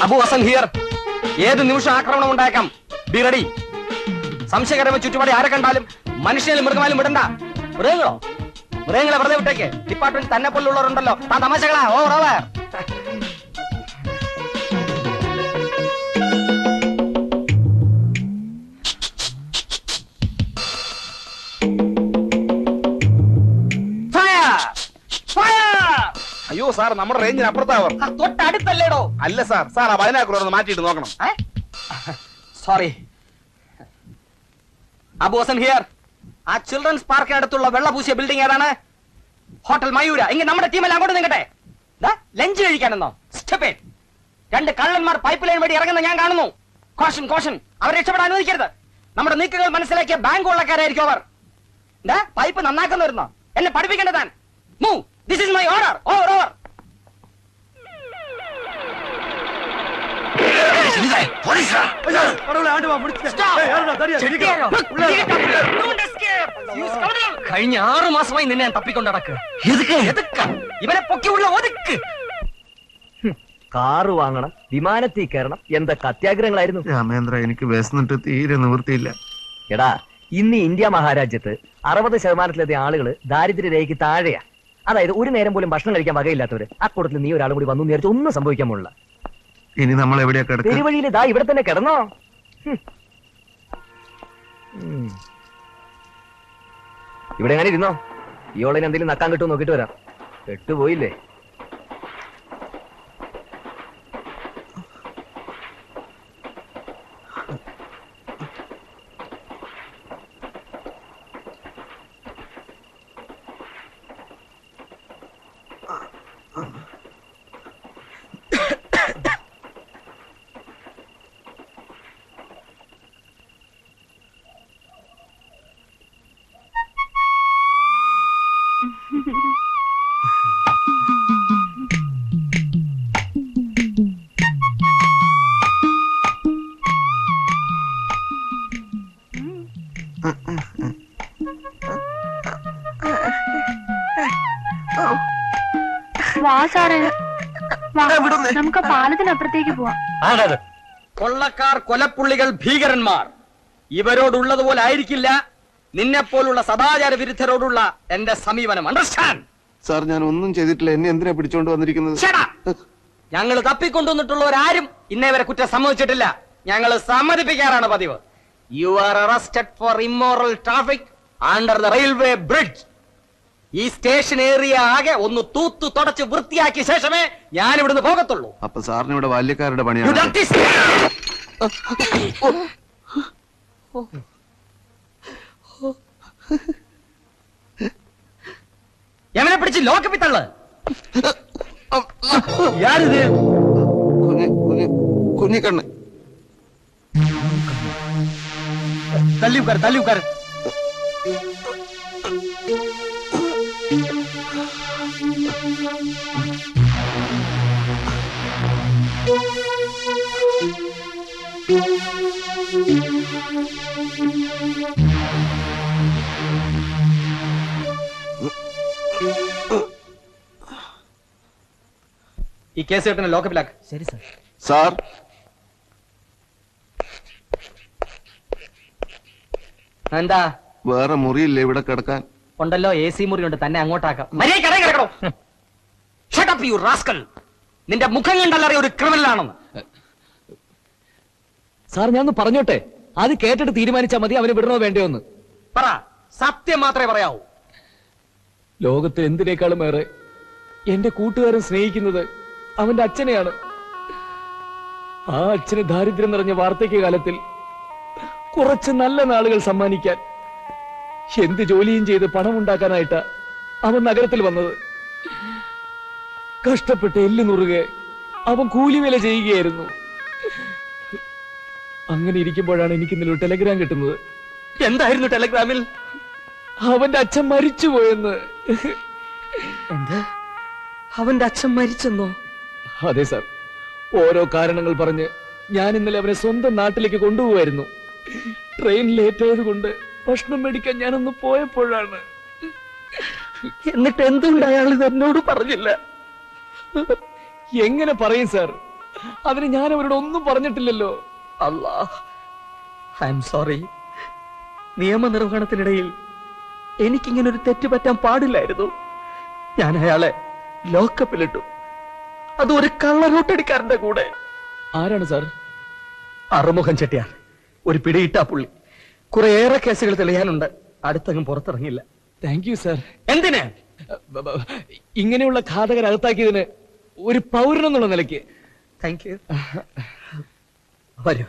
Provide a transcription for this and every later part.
Abu Hasan here. ഏത് നിമിഷം ആക്രമണം ഉണ്ടായേക്കാം. Be ready. സംശയകരമായ ചുറ്റുപാടി ആരെ കണ്ടാലും മനുഷ്യനും മൃഗമാലും വിടണ്ട. മൃഗങ്ങളെ വെറുതെ വിട്ടേക്ക്. ഡിപ്പാർട്ട്മെന്റ് തന്നെ പോലുള്ളവരുണ്ടല്ലോ. താൻ തമാശകളാ. Over over. അയ്യോ സാർ, നമ്മുടെ റേഞ്ചിന് അപ്പുറത്താവർ. തൊട്ടടുത്തല്ലേടോ? അല്ല സാർ, സാർ ആ ബൈനാക്കുലർ മാറ്റിയിട്ട് നോക്കണം. സോറി. അബു ഹസൻ ഹിയർ. ആ ചിൽഡ്രൻസ് പാർക്കിനടുത്തുള്ള വെള്ളപൂശിയ ബിൽഡിംഗ് ഏതാണ്? ഹോട്ടൽ മയൂര. എങ്കിൽ നമ്മുടെ ടീമെല്ലാം അങ്ങോട്ട് നിൽക്കട്ടെ. ലഞ്ച് കഴിക്കാനെന്നോ? സ്റ്റെപ്പേറ്റ്. 2 കള്ളന്മാർ പൈപ്പ് ലൈൻ വഴി ഇറങ്ങുന്ന ഞാൻ കാണുന്നു. Caution caution. അവരെ രക്ഷപ്പെടാൻ അനുവദിക്കരുത്. നമ്മുടെ നീക്കങ്ങൾ മനസ്സിലാക്കിയ ബാങ്ക് കൊള്ളക്കാരായിരിക്കും അവർ. പൈപ്പ് നന്നാക്കുന്ന വരുന്നോ? എന്നെ പഠിപ്പിക്കേണ്ടതാൻ. Move. This is my order. Over over. കഴിഞ്ഞ 6 മാസമായി നിന്നെ ഞാൻ തപ്പിക്കൊണ്ട് നടക്കുക. ഇവനെ പൊക്കിയുള്ള ഒതുക്ക്. കാറ് വാങ്ങണം, വിമാനത്തിൽ കയറണം, എന്തൊക്കെ അത്യാഗ്രഹങ്ങളായിരുന്നു. രാമേന്ദ്ര, എനിക്ക് വിശന്നിട്ട് തീരെ നിവൃത്തിയില്ല. എടാ, ഇന്ന് ഇന്ത്യ മഹാരാജ്യത്ത് 60% ആളുകൾ ദാരിദ്ര്യരേഖയ്ക്ക് താഴെയാ. അതായത് ഒരു നേരം പോലും ഭക്ഷണം കഴിക്കാൻ വകയില്ലാത്തവര്. അക്കൂട്ടത്തിൽ നീ ഒരാളും കൂടി വന്നു നേരിച്ച് ഒന്നും സംഭവിക്കാൻ പോലുള്ള. ഇനി നമ്മൾ എവിടെയാ കിടക്കുക? പെരുവഴിയിൽ ദാ ഇവിടെ തന്നെ കിടന്നോ. ഇവിടെ എങ്ങനെ ഇരുന്നോ? ഇയോളിന് എന്തെങ്കിലും നക്കാൻ കിട്ടുമോ നോക്കിട്ട് വരാം. പെട്ടുപോയില്ലേ? നമുക്ക് പാലത്തിനപ്പുറത്തേക്ക് പോവാം. കൊള്ളക്കാർ, കൊലപ്പുള്ളികൾ, ഭീകരന്മാർ ഇവരോടുള്ളതുപോലെ ആയിരിക്കില്ല നിന്നെപ്പോലുള്ള സദാചാര വിരുദ്ധരോടുള്ള എന്റെ സമീപനം. അണ്ടർസ്റ്റാൻഡ്? സാർ, ഞാൻ ഒന്നും ചെയ്തിട്ടില്ല. എന്നെ എന്തിനാ പിടിച്ചോണ്ട് വന്നിരിക്കുന്നത്? ഞങ്ങൾ തപ്പിക്കൊണ്ടുവന്നിട്ടുള്ളവരാരും ഇന്നേ വരെ കുറ്റം സമ്മതിച്ചിട്ടില്ല. ഞങ്ങൾ സമ്മതിപ്പിക്കാറാണ് പതിവ്. You are arrested four immoral traffic under the railway bridge. ഈ സ്റ്റേഷൻ ഏരിയ ആകെ ഒന്ന് തൂത്തു തുടച്ച് വൃത്തിയാക്കിയ ശേഷമേ ഞാൻ ഇവിടുന്ന് പോകത്തുള്ളൂ. അപ്പൊ സാറിന് ഇവിടെ ബാല്യക്കാരുടെ പണിയാണ്. എവനെ പിടിച്ച് ലോക്കപ്പിത്തള്ള്. യാരിത്? കുഞ്ഞിക്കണ്ണ്. തല്ലിക്കാർ തല്ലിക്കാർ. ഈ കേസ് കേട്ടനെ ലോക്കപ്പിലാക്ക്. ശരി സാർ. സാർ, എന്താ? വേറെ മുറിയില്ലേ ഇവിടെ കിടക്കാൻ? ഉണ്ടല്ലോ, AC മുറിയുണ്ട്. തന്നെ അങ്ങോട്ടാക്കാം. നിന്റെ മുഖം കണ്ടല്ലറിയ ഒരു ക്രിമിനലാണെന്ന്. സാർ, ഞാൻ പറഞ്ഞോട്ടെ. അത് കേട്ടിട്ട് തീരുമാനിച്ചാൽ മതി അവനെ വിടണോ വേണ്ടയോന്ന്. പറ, സത്യം മാത്രമേ പറയാവൂ. ലോകത്തിൽ എന്തിനേക്കാളും ഏറെ എന്റെ കൂട്ടുകാരൻ സ്നേഹിക്കുന്നത് അവന്റെ അച്ഛനെയാണ്. ആ അച്ഛന് ദാരിദ്ര്യം നിറഞ്ഞ വാർദ്ധക്യ കാലത്തിൽ കുറച്ച് നല്ല നാളുകൾ സമ്മാനിക്കാൻ എന്ത് ജോലിയും ചെയ്ത് പണമുണ്ടാക്കാനായിട്ടാ അവൻ നഗരത്തിൽ വന്നത്. കഷ്ടപ്പെട്ട് എല്ല് നുറുകെ അവൻ കൂലിവേല ചെയ്യുകയായിരുന്നു. അങ്ങനെ ഇരിക്കുമ്പോഴാണ് എനിക്ക് ഇന്നലെ ഒരു ടെലഗ്രാം കിട്ടുന്നത്. എന്തായിരുന്നു ടെലഗ്രാമിൽ? അവന്റെ അച്ഛൻ മരിച്ചുപോയെന്ന്. എന്താ? അവന്റെ അച്ഛൻ മരിച്ചെന്നോ? അതെ സാർ. ഓരോ കാരണങ്ങൾ പറഞ്ഞ് ഞാൻ ഇന്നലെ അവനെ സ്വന്തം നാട്ടിലേക്ക് കൊണ്ടുപോവായിരുന്നു. ട്രെയിൻ ലേറ്റ് ആയതുകൊണ്ട് ഭക്ഷണം മേടിക്കാൻ ഞാനൊന്ന് പോയപ്പോഴാണ്. എന്നിട്ട് എന്തുകൊണ്ട് അയാൾ ഇത് എന്നോട് പറഞ്ഞില്ല? എങ്ങനെ പറയും സാർ? അതിന് ഞാൻ അവരോട് ഒന്നും പറഞ്ഞിട്ടില്ലല്ലോ. അല്ലാ, ഐ എം സോറി. നിയമനിർവഹണത്തിനിടയിൽ എനിക്കിങ്ങനെ ഒരു തെറ്റ് പറ്റാൻ പാടില്ലായിരുന്നു. ഞാൻ അയാളെ ലോക്കപ്പിലിട്ടു. അത് ഒരു കള്ളറൂട്ടടിക്കാരന്റെ കൂടെ. ആരാണ് സാർ? അറുമുഖം ചെട്ടിയാർ, ഒരു പിടിയിട്ടാ പുള്ളി. കുറെയേറെ കേസുകൾ തെളിയാനുണ്ട്. അടുത്തങ്ങും പുറത്തിറങ്ങില്ല. Thank you sir. എന്തിന്? ഇങ്ങനെയുള്ള ഘാതകരകത്താക്കിയതിന് ഒരു പൗരനെന്നുള്ള നിലയ്ക്ക് താങ്ക് യു. വരൂ.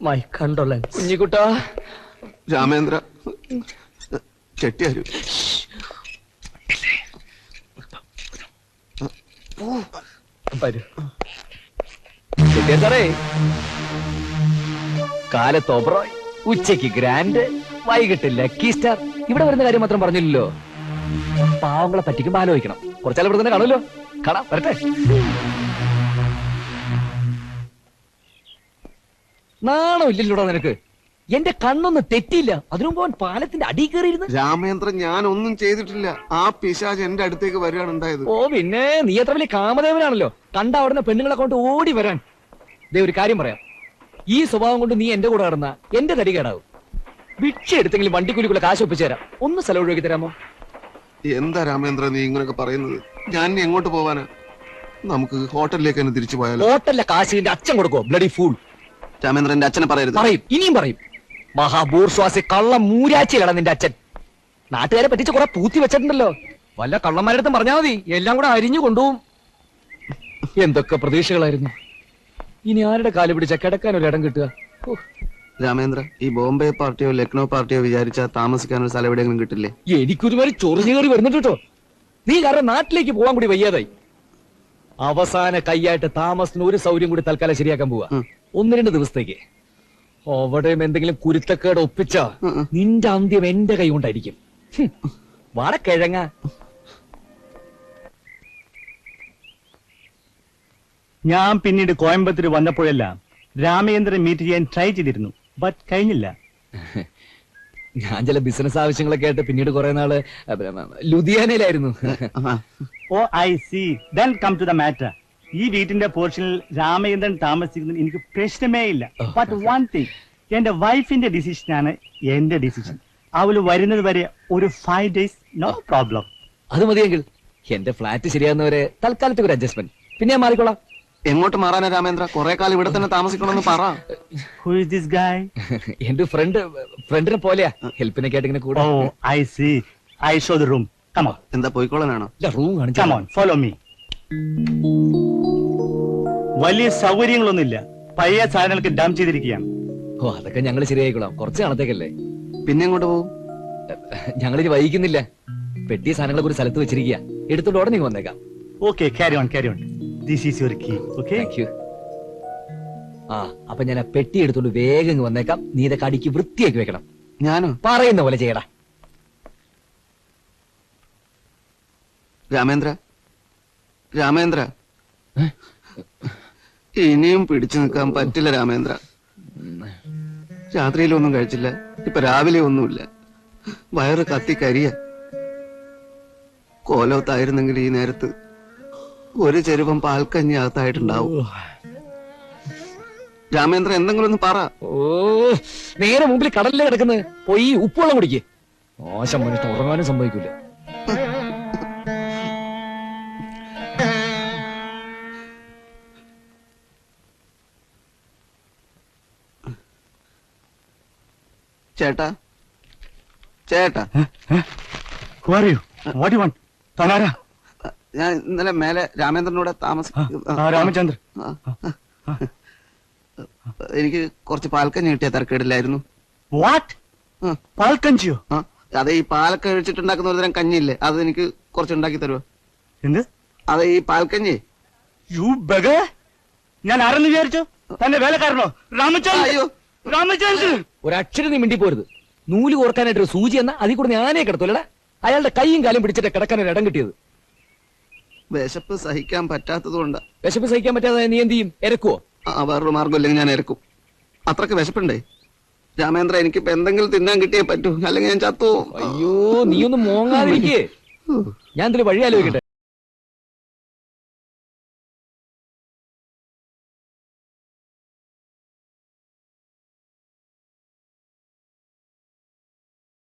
My condolences. കുഞ്ഞിക്കുട്ടാ, രാമേന്ദ്ര ചെട്ടിയാര് വരൂ. ചെട്ടിയാർ സാറേ, കാലത്ത് ഓബ്രോയ്, ഉച്ചയ്ക്ക് ഗ്രാൻഡ്, വൈകിട്ട് ലക്കി സ്റ്റാർ. ഇവിടെ വരുന്ന കാര്യം മാത്രം പറഞ്ഞില്ലല്ലോ. പാവങ്ങളെ പറ്റിക്കുമ്പോ ആലോചിക്കണം. കുറച്ചാൽ ഇവിടെ തന്നെ കാണുമല്ലോ. കാണാം, വരട്ടെ. നാണോ ഇല്ലല്ലോടാ നിനക്ക്? എന്റെ കണ്ണൊന്നും തെറ്റിയില്ല. അതിനു മുമ്പ് അവൻ പാലത്തിന്റെ അടി കയറിയിരുന്നു. രാമേന്ദ്രൻ ഞാൻ ഒന്നും ചെയ്തിട്ടില്ല. ആ പിശാച് എന്റെ അടുത്തേക്ക് വരികയാണ് ഉണ്ടായത്. ഓ പിന്നെ, നീ അത്ര വലിയ കാമദേവനാണല്ലോ, കണ്ട അവിടുന്ന് പെണ്ണുങ്ങളെ കൊണ്ട് ഓടി വരാൻ. ദേ ഒരു കാര്യം പറയാം, ഈ സ്വഭാവം കൊണ്ട് നീ എന്റെ കൂടെ നടന്ന എന്റെ തടി കേടാവും. ഭിക്ഷ എടുത്തെങ്കിലും വണ്ടിക്കൂലിക്കുള്ള കാശ് ഒപ്പിച്ചു തരാം. ഒന്ന് സ്ഥലം ഒഴിവാക്കി തരാമോ? എന്താ രാമേന്ദ്ര നീ ഇങ്ങനെയൊക്കെ പറയുന്നത്? ഞാൻ ഇനി എങ്ങോട്ട് പോവാനാ? നമുക്ക് ഹോട്ടലിലേക്ക് തന്നെ തിരിച്ചു പോയാലോ? ഹോട്ടലിലെ കാശ് നിന്റെ അച്ഛൻ കൊടുക്കോ? Bloody fool. രാമേന്ദ്രൻ എന്റെ അച്ഛനെ പറയരുത്. പറയും, ഇനിയും പറയും. മഹാബൂർശ്വാസി കള്ള മൂരാച്ചിലാണ് നിന്റെ അച്ഛൻ. നാട്ടുകാരെ പറ്റിച്ച് കുറെ പൂത്തി വെച്ചിട്ടുണ്ടല്ലോ. വല്ല കള്ളന്മാരടുത്തും പറഞ്ഞാൽ മതി, എല്ലാം കൂടെ അരിഞ്ഞു കൊണ്ടുപോകും. എന്തൊക്കെ പ്രതീക്ഷകളായിരുന്നു. ഇനി ആരുടെ കാല് പിടിച്ച കിടക്കാൻ ഒരു ഇടം കിട്ടുക? രാമേന്ദ്ര, ഈ ബോംബെ പാർട്ടിയോ ലക്നോ പാർട്ടിയോ വിചാരിച്ചാൽ താമസിക്കാൻ ഒരു സ്ഥലം എവിടെയെങ്കിലും കിട്ടില്ലേ? എനിക്കൊരുമാതിരി ചൊറിഞ്ഞു കയറി വരുന്നുണ്ട് കേട്ടോ. നീ കാരണം നാട്ടിലേക്ക് പോകാൻ കൂടി വയ്യാതായി. അവസാന കൈയായിട്ട് താമസത്തിന് ഒരു സൗകര്യം കൂടി തൽക്കാലം ശരിയാക്കാൻ പോവാ. 1-2 ദിവസത്തേക്ക്. അവിടെയും എന്തെങ്കിലും കുരുത്തക്കേട് ഒപ്പിച്ച നിന്റെ അന്ത്യം എന്റെ കൈ കൊണ്ടായിരിക്കും. വാടക്കിഴങ്ങ. ഞാൻ പിന്നീട് കോയമ്പത്തൂർ വന്നപ്പോഴെല്ലാം രാമേന്ദ്രൻ മീറ്റ് ചെയ്യാൻ ട്രൈ ചെയ്തിരുന്നു, ബട്ട് കഴിഞ്ഞില്ല. ഞാൻ ചില ബിസിനസ് ആവശ്യങ്ങളൊക്കെ ആയിട്ട് പിന്നീട് കുറെ നാള് ലുധിയാനയിലായിരുന്നു. Oh I see. Then come to the matter. ഈ വീട്ടിന്റെ പോർഷനിൽ രാമേന്ദ്രൻ താമസിക്കുന്നത് എനിക്ക് പ്രശ്നമേ ഇല്ല. ബട്ട് വൺ തിങ്, എന്റെ വൈഫിന്റെ ഡിസിഷനാണ് എന്റെ ഡിസിഷൻ. അവള് വരുന്നത് വരെ ഒരു 5 days നോ പ്രോബ്ലം. അത് മതിയെങ്കിൽ എന്റെ ഫ്ലാറ്റ് ശരിയാകുന്നവരെ തൽക്കാലത്തേക്ക് ഒരു അഡ്ജസ്റ്റ്മെന്റ്. പിന്നെ ഞാൻ മാറിക്കോളാം. എങ്ങോട്ട് മാറാനാ രാമേന്ദ്ര? കുറെ കാലം ഇവിടെ തന്നെ താമസിക്കണമെന്ന് പറ. Who is this guy? എന്റെ ഫ്രണ്ടിനെ പോലെയാ, ഹെൽപ്പിനൊക്കെ ആയിട്ട് ഇങ്ങനെ കൂടെ. Oh I see. I show the room. Come on. എന്താ പോയിക്കോളാനാണോ? റൂം കം കാണിച്ചു. On, follow me. വലിയ സൗകര്യങ്ങളൊന്നുമില്ല, പഴയ സാധനങ്ങൾക്ക് ഡം ചെയ്തിരിക്കുകയാണ്. ഓ അതൊക്കെ ഞങ്ങൾ ശരിയായിക്കോളാം. കുറച്ച് നാളത്തേക്കല്ലേ. പിന്നെ എങ്ങോട്ട് പോകും? ഞങ്ങളിനി വൈകുന്നില്ല. പെട്ടി സാധനങ്ങളൊക്കെ ഒരു സ്ഥലത്ത് വെച്ചിരിക്കുക. എടുത്തോണ്ട് ഉടനെ വന്നേക്കാം. Okay, carry on, carry on. This is your key. Okay, thank you. ആ അപ്പൊ ഞാൻ ആ പെട്ടി എടുത്തോണ്ട് വേഗം ഇങ്ങ് വന്നേക്കാം. നീ ഇതൊക്കെ അടിക്ക് വൃത്തിയാക്കി വെക്കണം. ഞാനോ? പറയുന്ന പോലെ ചെയ്യടാ. രാമേന്ദ്ര, രാമേന്ദ്ര, ഇനിയും പിടിച്ചു നിൽക്കാൻ പറ്റില്ല രാമേന്ദ്ര. രാത്രിയിലൊന്നും കഴിച്ചില്ല, ഇപ്പൊ രാവിലെ ഒന്നുമില്ല. വയറ് കത്തിക്കരിയ. കോലോത്തായിരുന്നെങ്കിൽ ഈ നേരത്ത് ഒരു ചെരുവം പാൽക്കഞ്ഞി അകത്തായിട്ടുണ്ടാവും. രാമേന്ദ്ര എന്തെങ്കിലും ഒന്ന് പറ. ഓ നേരെ മുമ്പിൽ കടലിലെ കിടക്കുന്നത്. പോയി ഉപ്പുവെള്ളം കുടിക്കേ. മോശം മനുഷ്യൻ ഉറങ്ങാനും സംഭവിക്കൂല. ചേട്ടാ, ചേട്ടാ, Who are you? What do you want? തനാരാ? ഞാൻ ഇന്നലെ മേലെ രാമേന്ദ്രനോട് രാമചന്ദ്രൻ. എനിക്ക് കുറച്ച് പാൽക്കഞ്ഞി കിട്ടിയ തരക്കേടില്ലായിരുന്നു. വാട്ട്? പാൽക്കഞ്ചിയോ? അതെ, ഈ പാലൊക്കെ കഴിച്ചിട്ടുണ്ടാക്കുന്ന ഒരു തരം കഞ്ഞില്ലേ, അത് എനിക്ക് കുറച്ച് ഉണ്ടാക്കി തരുമോ? എന്ത്? അതെ, ഈ പാൽക്കഞ്ഞി. യു ബഗ. ഞാൻ ആരെന്ന് വിചാരിച്ചു? തന്റെ വേലക്കാരനോ? രാമചന്ദ്രൻ. അയ്യോ, രാമചന്ദ്രൻ. ഒരക്ഷരം നീ മിണ്ടി പോരുത്. നൂല് കോർക്കാനായിട്ട് ഒരു സൂചി എന്ന അതിൽ കൂടെ ഞാനേ കിടത്തൂലടാ. അയാളുടെ കൈയും കാലും പിടിച്ചിട്ട് കിടക്കാൻ ഒരു ഇടം കിട്ടിയത്. വിശപ്പ് സഹിക്കാൻ പറ്റാത്തതുകൊണ്ടാ. വിശപ്പ് സഹിക്കാൻ പറ്റാതെ നീ എന്ത് ചെയ്യും? ഇരക്കുവോ? വേറൊരു മാർഗം ഇല്ലെങ്കിൽ ഞാൻ ഇറക്കും. അത്രക്ക് വിശപ്പുണ്ടേ രാമേന്ദ്ര. എനിക്കിപ്പോ എന്തെങ്കിലും തിന്നാൻ കിട്ടിയേ പറ്റൂ, അല്ലെങ്കിൽ ഞാൻ ചത്തു. അയ്യോ, നീ ഒന്ന് മോങ്ങാതിരിക്കേ. ഞാൻ ഇതിൽ വഴി ആലോചിക്കട്ടെ.